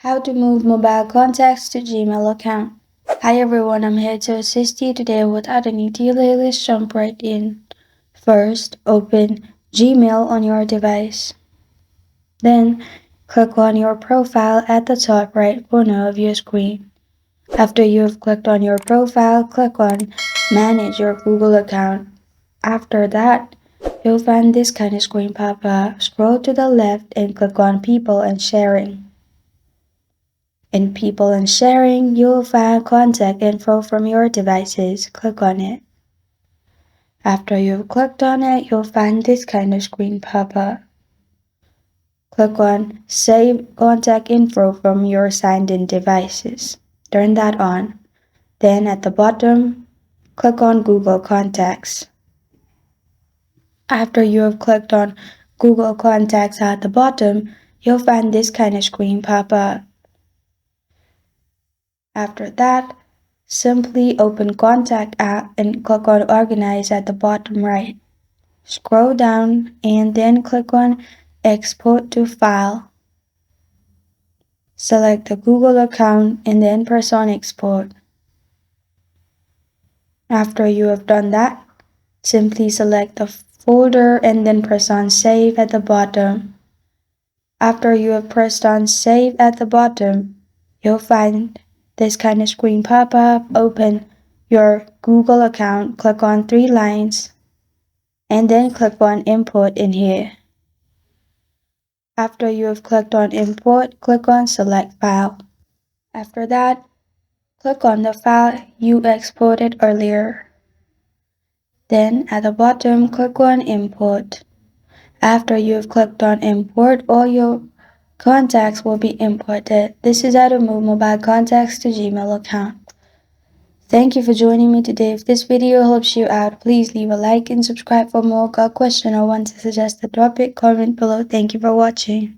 How to move mobile contacts to Gmail account. Hi everyone, I'm here to assist you today with adding a delay. Let's jump right in. First, open Gmail on your device. Then, click on your profile at the top right corner of your screen. After you have clicked on your profile, click on Manage your Google account. After that, you'll find this kind of screen pop up. Scroll to the left and click on People and Sharing. In People and Sharing, you'll find contact info from your devices. Click on it. After you've clicked on it, you'll find this kind of screen pop up. Click on Save Contact Info from your signed-in devices. Turn that on. Then at the bottom, click on Google Contacts. After you have clicked on Google Contacts at the bottom, you'll find this kind of screen pop up. After that, simply open Contact app and click on Organize at the bottom right. Scroll down and then click on Export to File. Select the Google account and then press on Export. After you have done that, simply select the folder and then press on Save at the bottom. After you have pressed on Save at the bottom, you'll find this kind of screen pop up. Open your Google account, click on 3 lines, and then click on Import in here. After you have clicked on Import, click on Select File. After that, click on the file you exported earlier. Then at the bottom, click on Import. After you have clicked on Import, all your contacts will be imported. This is how to move mobile contacts to Gmail account. Thank you for joining me today. If this video helps you out, please leave a like and subscribe for more. Got a question or want to suggest a topic? Comment below. Thank you for watching.